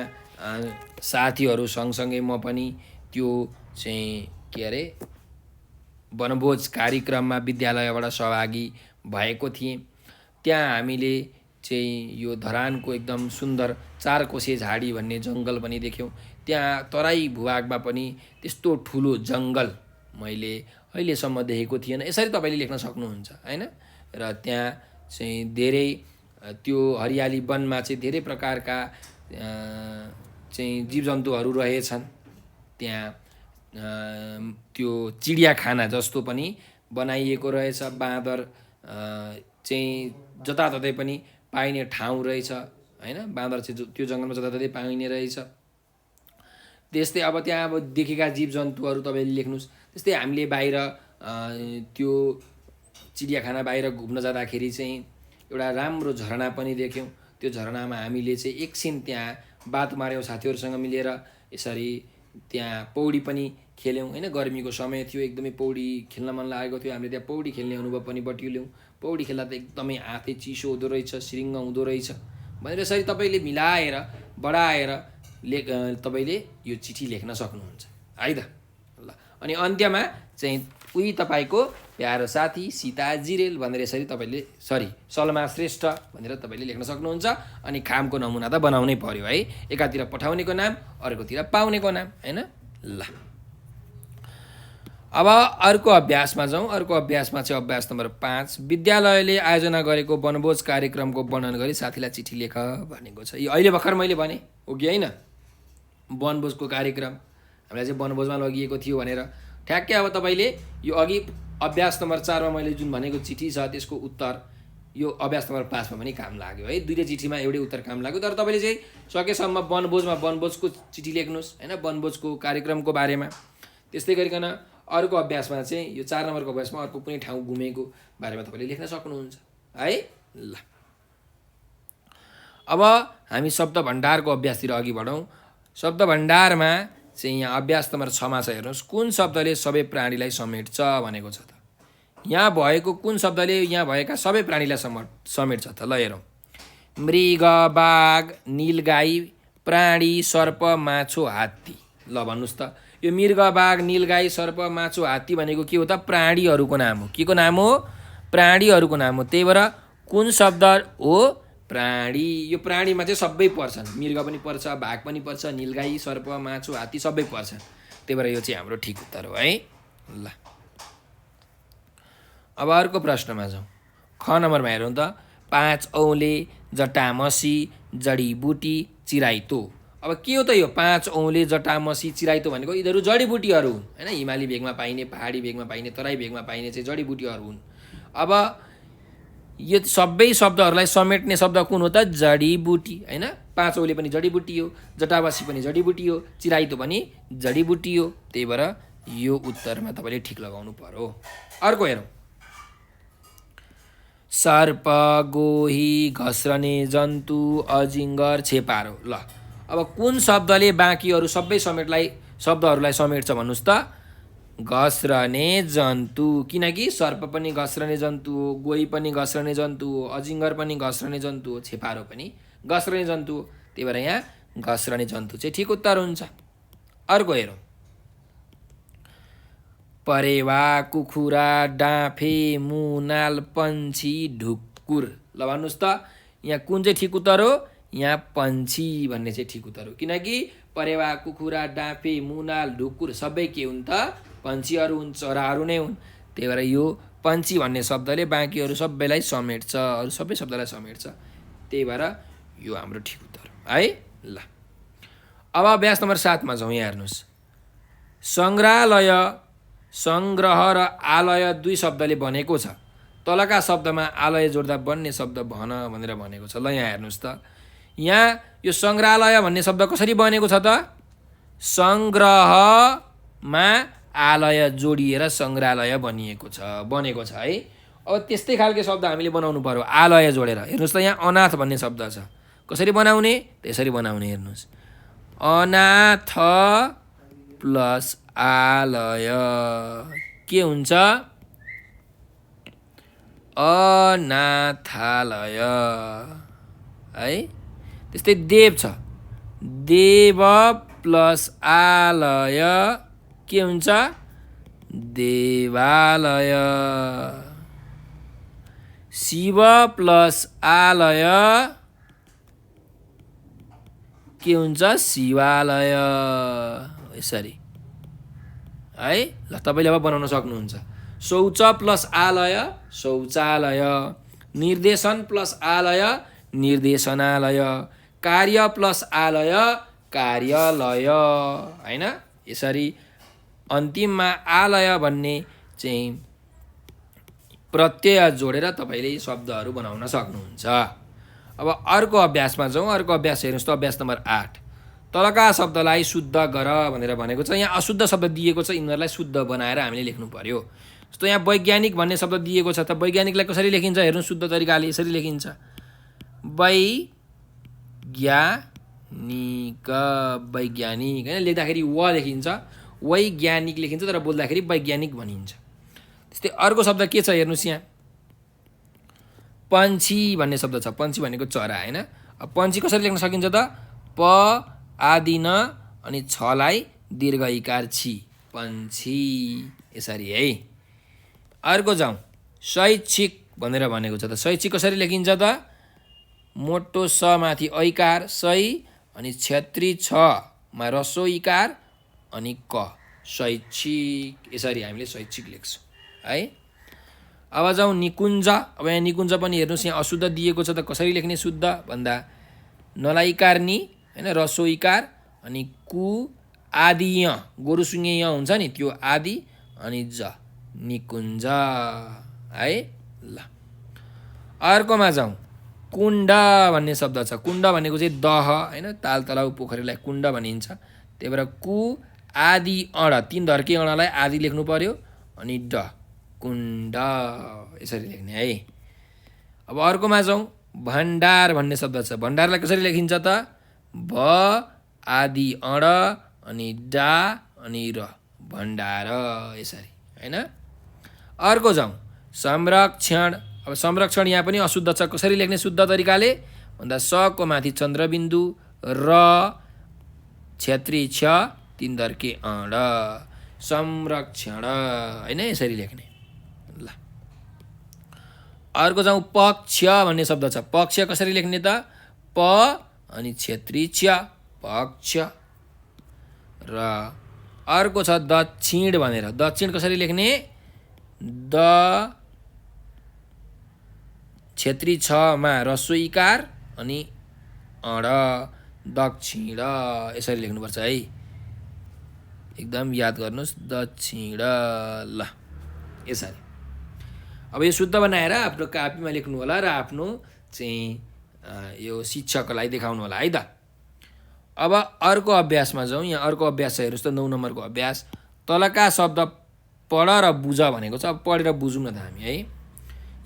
साथीहरू सँगसँगै म पनि त्यो चाहिँ के अरे वनभोज कार्यक्रममा विद्यालयबाट सहभागी भएको थिएँ। त्यहाँ हामीले चाहिँ यो धरानको एकदम सुन्दर 4 कोसे झाडी भन्ने जङ्गल पनि देख्यौँ। त्यहाँ तराई भूभागमा पनि त्यस्तो ठुलो जङ्गल मैले अहिलेसम्म देखेको थिएन। यसरी तपाईँले लेख्न सक्नुहुन्छ होइन। र त्यहाँ चाहिँ धेरै त्यो हरियाली वनमा चाहिँ धेरै प्रकारका चाहिँ जीवजन्तुहरू रहेछन्। त्यहाँ त्यो चिडियाखाना जस्तो पनि बनाइएको रहेछ। बाँदर चाहिँ जताततै पनि पाइने ठाउँ रहेछ हैन। बाँदर चाहिँ त्यो जङ्गलमा जताततै पाइने रहेछ। त्यस्तै अब त्यहाँ अब देखेका जीव जन्तुहरू तपाईँले लेख्नुहोस्। त्यस्तै हामीले बाहिर त्यो चिडियाखाना बाहिर घुम्न जाँदाखेरि चाहिँ एउटा राम्रो झरना पनि देख्यौँ। त्यो झरनामा हामीले चाहिँ एकछिन त्यहाँ बात मार्यौँ साथीहरूसँग मिलेर। यसरी त्यहाँ पौडी पनि खेल्यौँ हैन। गर्मीको समय थियो, एकदमै पौडी खेल्न मन लागेको थियो। हामीले त्यहाँ पौडी खेल्ने अनुभव पनि बटुल्यौँ। पौडी खेल्दा त एकदमै हातै चिसो हुँदो रहेछ, सिरिङ्ग हुँदो रहेछ भनेर यसरी तपाईँले मिलाएर बढाएर तपाईँले यो चिठी लेख्न सक्नुहुन्छ है त ल। अनि अन्त्यमा चाहिँ उही तपाईँको प्यारो साथी सीता जिरेल भनेर यसरी तपाईँले सलमा श्रेष्ठ भनेर तपाईँले लेख्न सक्नुहुन्छ। अनि कामको नमुना त बनाउनै पर्यो है। एकातिर पठाउनेको नाम, अर्कोतिर पाउनेको नाम हैन। ल अब अर्को अभ्यासमा जाउँ। अर्को अभ्यासमा चाहिँ अभ्यास नम्बर 5, विद्यालयले आयोजना गरेको वनभोज कार्यक्रमको वर्णन गरी साथीलाई चिठी लेख भनेको छ। यो अहिले भर्खर मैले भने हो कि होइन, वनभोजको कार्यक्रम हामीलाई चाहिँ वनभोजमा लगिएको थियो भनेर। ठ्याक्कै अब तपाईँले यो अघि अभ्यास नम्बर 4मा मैले जुन भनेको चिठी छ त्यसको उत्तर यो अभ्यास नम्बर 5मा पनि काम लाग्यो है। दुईटै चिठीमा एउटै उत्तर काम लाग्यो। तर तपाईँले चाहिँ सकेसम्म वनभोजको चिठी लेख्नुहोस् हैन, वनभोजको कार्यक्रमको बारेमा। त्यस्तै गरिकन अर्को अभ्यासमा चाहिँ यो 4 नम्बरको अभ्यासमा अर्को कुनै ठाउँ घुमेको बारेमा तपाईँले लेख्न सक्नुहुन्छ है। ल अब हामी शब्द भण्डारको अभ्यासतिर अघि बढौँ। शब्द भण्डारमा चाहिँ यहाँ अभ्यास नम्बर 6मा छ, हेर्नुहोस्। कुन शब्दले सबै प्राणीलाई समेट्छ भनेको छ त। यहाँ भएको कुन शब्दले यहाँ भएका सबै प्राणीलाई समेट्छ त। ल हेरौँ। मृग, बाघ, नीलगाई, प्राणी, सर्प, माछो, हात्ती। ल भन्नुहोस् त, यो मृग, बाघ, नीलगाई, सर्प, माछो, हात्ती भनेको के हो त? प्राणीहरूको नाम हो। के को नाम हो? प्राणीहरूको नाम हो। त्यही भएर कुन शब्द हो? प्राणी। यो प्राणीमा चाहिँ सबै पर्छन्, मृग पनि पर्छ, बाघ पनि पर्छ, नीलगाई, सर्प, माछो, हात्ती सबै पर्छन्। त्यही भएर यो चाहिँ हाम्रो ठिक उत्तर हो है। ल अब अर्को प्रश्नमा जाउँ। ख नम्बरमा हेरौँ त। 5 औँले, जटामसी, जडीबुटी, चिराइतो। अब के हो त यो 5 औँले, जटामसी, चिराइतो भनेको? यिनीहरू जडीबुटीहरू हुन् हैन। हिमाली भेगमा पाइने, पहाडी भेगमा पाइने, तराई भेगमा पाइने चाहिँ जडीबुटीहरू हुन्। अब यो सबै शब्दहरूलाई समेट्ने शब्द कुन हो त? जडीबुटी हैन। 5 औँले पनि जडीबुटी हो, जटामसी पनि जडीबुटी हो, चिराइतो पनि जडीबुटी हो। त्यही भएर यो उत्तरमा तपाईँले ठिक लगाउनु पर्यो। अर्को हेरौँ। सर्प, गोही, घस्रने जन्तु, अजिङ्गर, छेपारो। ल अब कुन शब्दले बाँकी अरू सबै शब्दहरूलाई समेट्छ भन्नुहोस् त? घस्रने जन्तु। किनकि सर्प पनि घस्रने जन्तु हो, गोही पनि घस्रने जन्तु हो, अजिङ्गर पनि घस्रने जन्तु हो, छेपारो पनि घस्रने जन्तु हो। त्यही भएर यहाँ घस्रने जन्तु चाहिँ ठिक उत्तर हुन्छ। अर्को हेरौँ। परेवा, कुखुरा, डाँफे, मुनाल, पन्छी, ढुक्कुर। ल भन्नुहोस् त, यहाँ कुन चाहिँ ठिक उत्तर हो? यहाँ पन्छी भन्ने चाहिँ ठिक उत्तर हो। किनकि परेवा, कुखुरा, डाँफे, मुनाल, ढुक्कुर सबै के हुन् त? पन्छीहरू हुन्, चराहरू नै हुन्। त्यही भएर यो पन्छी भन्ने शब्दले बाँकी अरू सबैलाई समेट्छ, अरू सबै शब्दलाई समेट्छ। त्यही भएर यो हाम्रो ठिक उत्तर है। ल अब अभ्यास नम्बर 7मा जाउँ। यहाँ हेर्नुहोस्। सङ्ग्रह र आलय दुई शब्दले बनेको छ। तलका शब्दमा आलय जोड्दा बन्ने शब्द भन भनेर भनेको छ। ल यहाँ हेर्नुहोस् त। यहाँ यो सङ्ग्रहालय भन्ने शब्द कसरी बनेको छ त? सङ्ग्रहमा आलय जोडिएर सङ्ग्रहालय बनेको छ है। अब त्यस्तै खालको शब्द हामीले बनाउनु पर्यो आलय जोडेर। हेर्नुहोस् त, यहाँ अनाथ भन्ने शब्द छ। कसरी बनाउने? त्यसरी बनाउने। हेर्नुहोस्, अनाथ प्लस आलय के हुन्छ? अनाथालय है। त्यस्तै देव छ। देव प्लस आलय के हुन्छ? देवालय। शिव प्लस आलय के हुन्छ? शिवालय। यसरी है। ल तपाईँले अब बनाउन सक्नुहुन्छ। शौच प्लस आलय शौचालय, निर्देशन प्लस आलय निर्देशनालय, कार्य प्लस आलय कार्यालय हैन। यसरी अन्तिममा आलय भन्ने चाहिँ प्रत्यय जोडेर तपाईँले शब्दहरू बनाउन सक्नुहुन्छ। अब अर्को अभ्यासमा जाउँ। अर्को अभ्यास हेर्नुहोस् त, अभ्यास नम्बर 8। तलका शब्दलाई शुद्ध गर भनेर भनेको छ। यहाँ अशुद्ध शब्द दिएको छ, यिनीहरूलाई शुद्ध बनाएर हामीले लेख्नु पर्यो। जस्तो यहाँ वैज्ञानिक भन्ने शब्द दिएको छ, त वैज्ञानिकलाई कसरी लेखिन्छ हेर्नु, शुद्ध तरिकाले यसरी लेखिन्छ, वैज्ञानिक, वैज्ञानिक हैन, लेख्दाखेरि व लेखिन्छ, वैज्ञानिक लेखिन्छ, तर बोल्दाखेरि वैज्ञानिक भनिन्छ। त्यस्तै अर्को शब्द के छ हेर्नुहोस्, यहाँ पन्छी भन्ने शब्द छ। पन्छी भनेको चरा हैन। अब पन्छी कसरी लेख्न सकिन्छ त, प आदि न अनि छलाई दीर्घ इकार छि, पन्छी, यसरी है। अर्को जाउँ, शैक्षिक भनेर भनेको छ। त शैक्षिक कसरी लेखिन्छ त, मोटो स माथि ऐकार सै अनि क्षेत्री छ मा रसो इकार अनि क, शैक्षिक, यसरी हामीले शैक्षिक लेख्छौँ है। अब जाउँ निकुञ्ज। अब यहाँ निकुञ्ज पनि हेर्नुहोस्, यहाँ अशुद्ध दिएको छ, त कसरी लेख्ने शुद्ध भन्दा, नलाई इकार नि हैन, रसो इकार अनि कु आदि य, गोरु सुङ्गे य हुन्छ नि, त्यो आदि अनि ज, निकुञ्ज है। ल अर्कोमा जाउँ, कुण्ड भन्ने शब्द छ। कुण्ड भनेको चाहिँ दह हैन, ताल तलाउ पोखरीलाई कुण्ड भनिन्छ। त्यही भएर कु आदि अण, 3 धर्के अणलाई आदि लेख्नु पर्यो अनि ड, कुण्ड, यसरी लेख्ने है। अब अर्कोमा जाउँ, भण्डार भन्ने शब्द छ। भण्डारलाई कसरी लेखिन्छ त, भ आदि अण अनि डा अनि र, भण्डार, यसरी हैन। अर्को जाउँ, संरक्षण। अब संरक्षण यहाँ पनि अशुद्ध छ, कसरी लेख्ने शुद्ध तरिकाले भन्दा, स को माथि चन्द्रबिन्दु, र क्षेत्री छ 3 धर्के अण, संरक्षण हैन, यसरी लेख्ने। ल अर्को जाउँ, पक्ष भन्ने शब्द छ। पक्ष कसरी लेख्ने त, प अनि क्षेत्री छ, पक्ष। र अर्को छ दक्षिण भनेर। दक्षिण कसरी लेख्ने, द क्षेत्री छ मा रसो इकार अनि अण, दक्षिण, यसरी लेख्नुपर्छ है। एकदम याद गर्नुहोस्, दक्षिण। ल यसरी अब यो शुद्ध बनाएर आफ्नो कापीमा लेख्नु होला र आफ्नो चाहिँ यो शिक्षकलाई देखाउनु होला है त। अब अर्को अभ्यासमा जाउँ। यहाँ अर्को अभ्यास छ हेर्नुहोस् त, 9 नम्बरको अभ्यास। तलका शब्द पढ र बुझ भनेको छ। अब पढेर बुझौँ न त हामी है।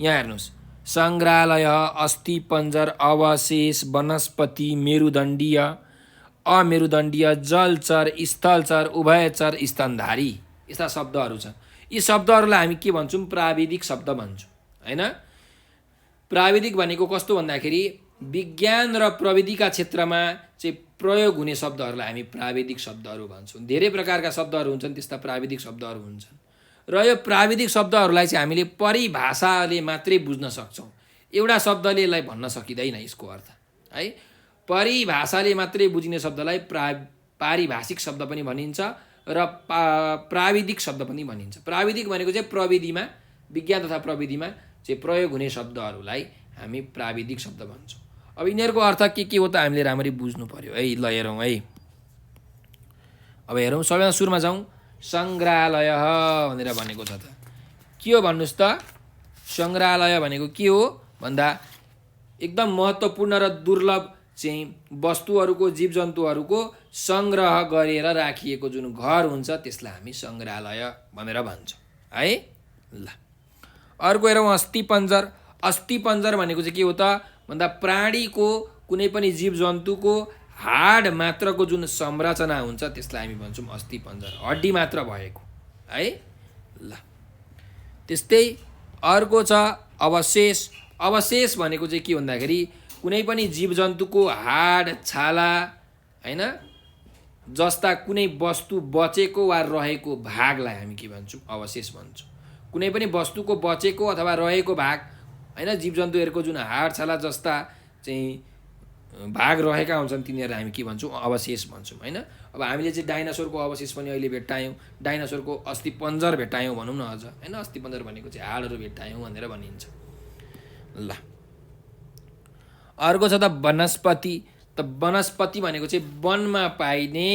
यहाँ हेर्नुहोस्, सङ्ग्रहालय, अस्थिपञ्जर, अवशेष, वनस्पति, मेरुदण्डीय, अमेरुदण्डीय, जलचर, स्थलचर, उभयचर, स्तनधारी, यस्ता शब्दहरू छन्। यी शब्दहरूलाई हामी के भन्छौँ, प्राविधिक शब्द भन्छौँ हैन। प्राविधिक भनेको कस्तो भन्दाखेरि, विज्ञान र प्रविधिका क्षेत्रमा चाहिँ प्रयोग हुने शब्दहरूलाई हामी प्राविधिक शब्दहरू भन्छौँ। धेरै प्रकारका शब्दहरू हुन्छन्, त्यस्ता प्राविधिक शब्दहरू हुन्छन्। र यो प्राविधिक शब्दहरूलाई चाहिँ हामीले परिभाषाले मात्रै बुझ्न सक्छौँ। एउटा शब्दले यसलाई भन्न सकिँदैन यसको अर्थ है। परिभाषाले मात्रै बुझिने शब्दलाई पारिभाषिक शब्द पनि भनिन्छ र प्राविधिक शब्द पनि भनिन्छ। प्राविधिक भनेको चाहिँ प्रविधिमा, विज्ञान तथा प्रविधिमा चाहिँ प्रयोग हुने शब्दहरूलाई हामी प्राविधिक शब्द भन्छौँ। अब यिनीहरूको अर्थ के हो त हामीले राम्ररी बुझ्नु पर्यो है। ल हेरौँ है। अब हेरौँ, सबैभन्दा सुरुमा जाउँ, सङ्ग्रहालय भनेर भनेको छ। त के हो भन्नुहोस् त, सङ्ग्रहालय भनेको के हो भन्दा, एकदम महत्त्वपूर्ण र दुर्लभ चाहिँ वस्तुहरूको, जीवजन्तुहरूको सङ्ग्रह गरेर राखिएको जुन घर हुन्छ त्यसलाई हामी सङ्ग्रहालय भनेर भन्छौँ है। ल अर्को हेरौँ, अस्थिपञ्जर। अस्थिपञ्जर भनेको चाहिँ के हो त भन्दा, प्राणीको, कुनै पनि जीवजन्तुको हाड मात्रको जुन संरचना हुन्छ त्यसलाई हामी भन्छौँ अस्थिपञ्जर, हड्डी मात्र भएको है। ल त्यस्तै अर्को छ अवशेष। अवशेष भनेको चाहिँ के भन्दाखेरि, कुनै पनि जीवजन्तुको हाड, छाला हैन जस्ता कुनै वस्तु बचेको वा रहेको भागलाई हामी के भन्छौँ, अवशेष भन्छौँ। कुनै पनि वस्तुको बचेको अथवा रहेको भाग हैन, जीवजन्तुहरूको जुन हाड, छाला जस्ता चाहिँ भाग रहेका हुन्छन् तिनीहरूलाई हामी के भन्छौँ, अवशेष भन्छौँ हैन। अब हामीले चाहिँ डाइनासोरको अवशेष पनि अहिले भेट्टायौँ, डाइनासोरको अस्थिपञ्जर भेट्टायौँ भनौँ न अझ हैन। अस्थिपञ्जर भनेको चाहिँ हाडहरू भेट्टायौँ भनेर भनिन्छ। ल अर्को छ त वनस्पति। त वनस्पति भनेको चाहिँ वनमा पाइने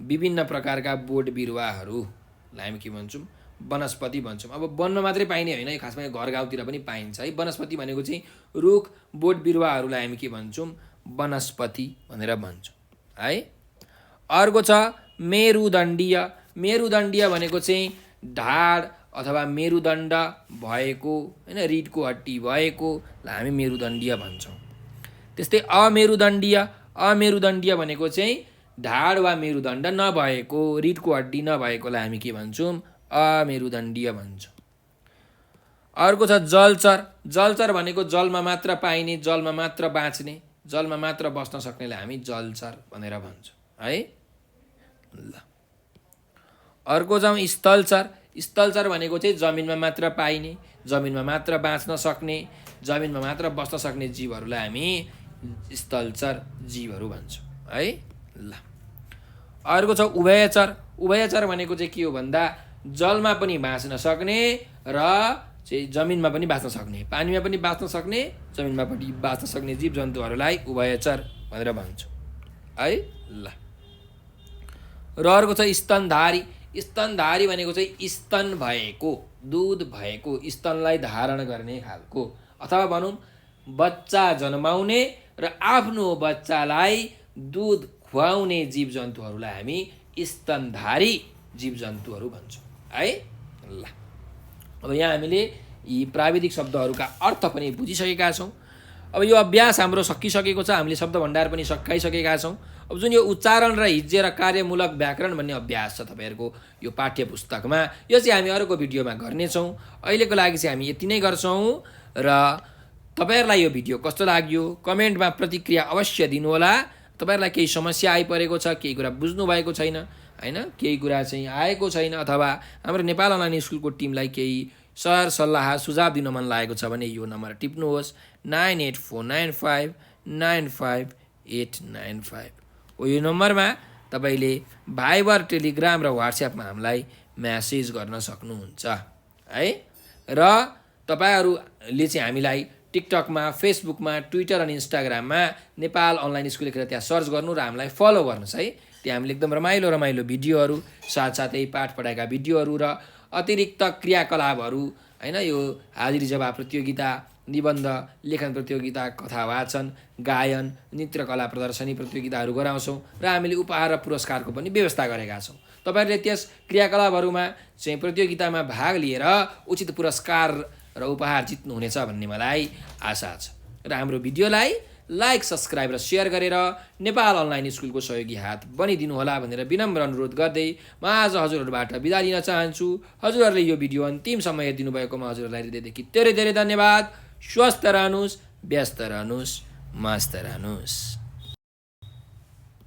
विभिन्न प्रकारका बोट बिरुवाहरूलाई हामी के भन्छौँ, वनस्पति भन्छौँ। अब वनमा मात्रै पाइने होइन, खासमा घर गाउँतिर पनि पाइन्छ है। वनस्पति भनेको चाहिँ रुख बोट बिरुवाहरूलाई हामी के भन्छौँ, वनस्पति भनेर भन्छौँ है। अर्को छ मेरुदण्डीय। मेरुदण्डीय भनेको चाहिँ ढाड अथवा मेरुदण्ड भएको होइन, रिडको हड्डी भएकोलाई हामी मेरुदण्डीय भन्छौँ। त्यस्तै अमेरुदण्डीय। अमेरुदण्डीय भनेको चाहिँ ढाड वा मेरुदण्ड नभएको, रिडको हड्डी नभएकोलाई हामी के भन्छौँ, अमेरुदण्डीय भन्छौँ। अर्को छ जलचर। जलचर भनेको जलमा मात्र पाइने, जलमा मात्र बाँच्ने, जलमा मात्र बस्न सक्नेलाई हामी जलचर भनेर भन्छौँ है। ल अर्को जाउँ स्थलचर। स्थलचर भनेको चाहिँ जमिनमा मात्र पाइने, जमिनमा मात्र बाँच्न सक्ने, जमिनमा मात्र बस्न सक्ने जीवहरूलाई हामी स्थलचर जीवहरू भन्छौँ है। ल अर्को छ उभयचर। उभयचर भनेको चाहिँ के हो भन्दा जलमा पनि बाँच्न सक्ने र चाहिँ जमिनमा पनि बाँच्न सक्ने, पानीमा पनि बाँच्न सक्ने, जमिनमा पनि बाँच्न सक्ने जीव जन्तुहरूलाई उभयचर भनेर भन्छौँ है। ल र अर्को छ स्तनधारी। स्तनधारी भनेको चाहिँ स्तन भएको, दुध भएको, स्तनलाई धारण गर्ने खालको, अथवा भनौँ बच्चा जन्माउने र आफ्नो बच्चालाई दुध खुवाउने जीव जन्तुहरूलाई हामी स्तनधारी जीव जन्तुहरू भन्छौँ है। ल अब यहाँ हामीले यी प्राविधिक शब्दहरूका अर्थ पनि बुझिसकेका छौँ। अब यो अभ्यास हाम्रो सकिसकेको छ, हामीले शब्द भण्डार पनि सकाइसकेका छौँ। अब जुन यो उच्चारण र हिज्जे र कार्यमूलक व्याकरण भन्ने अभ्यास छ तपाईँहरूको यो पाठ्य पुस्तकमा, यो चाहिँ हामी अर्को भिडियोमा गर्नेछौँ। अहिलेको लागि चाहिँ हामी यति नै गर्छौँ र तपाईँहरूलाई यो भिडियो कस्तो लाग्यो कमेन्टमा प्रतिक्रिया अवश्य दिनुहोला। तपाईँहरूलाई केही समस्या आइपरेको छ, केही कुरा बुझ्नु भएको छैन होइन, केही कुरा चाहिँ आएको छैन, अथवा हाम्रो नेपाल अनलाइन स्कुलको टिमलाई केही सर सल्लाह सुझाव दिन मन लागेको छ भने यो नम्बर टिप्नुहोस् 9849595895। यो नम्बरमा तपाईँले भाइबर, टेलिग्राम र व्हाट्सएपमा हामीलाई म्यासेज गर्न सक्नुहुन्छ है। र तपाईँहरूले चाहिँ हामीलाई टिकटकमा, फेसबुकमा, ट्विटर अनि इन्स्टाग्राममा नेपाल अनलाइन स्कुल लेखेर त्यहाँ सर्च गर्नु र हामीलाई फलो गर्नुहोस् है। त्यहाँ हामीले एकदम रमाइलो रमाइलो भिडियोहरू, साथसाथै पाठ पढाएका भिडियोहरू र अतिरिक्त क्रियाकलापहरू होइन, यो हाजिरी जवाब प्रतियोगिता, निबन्ध लेखन प्रतियोगिता, कथा वाचन, गायन, नृत्यकला प्रदर्शनी प्रतियोगिताहरू गराउँछौँ र हामीले उपहार र पुरस्कारको पनि व्यवस्था गरेका छौँ। तपाईँहरूले त्यस क्रियाकलापहरूमा चाहिँ प्रतियोगितामा भाग लिएर उचित पुरस्कार र उपहार जित्नुहुनेछ भन्ने मलाई आशा छ। र हाम्रो भिडियोलाई लाइक, सब्सक्राइब र सेयर गरेर नेपाल अनलाइन स्कुलको सहयोगी हात बनिदिनुहोला भनेर विनम्र अनुरोध गर्दै म आज हजुरहरूबाट बिदा लिन चाहन्छु। हजुरहरूले यो भिडियो अन्तिमसम्म हेरिदिनु भएकोमा हजुरहरूलाई हृदयदेखि धेरै धेरै धन्यवाद। स्वस्थ रहनुहोस्, व्यस्त रहनुहोस्, मस्त रहनुहोस्।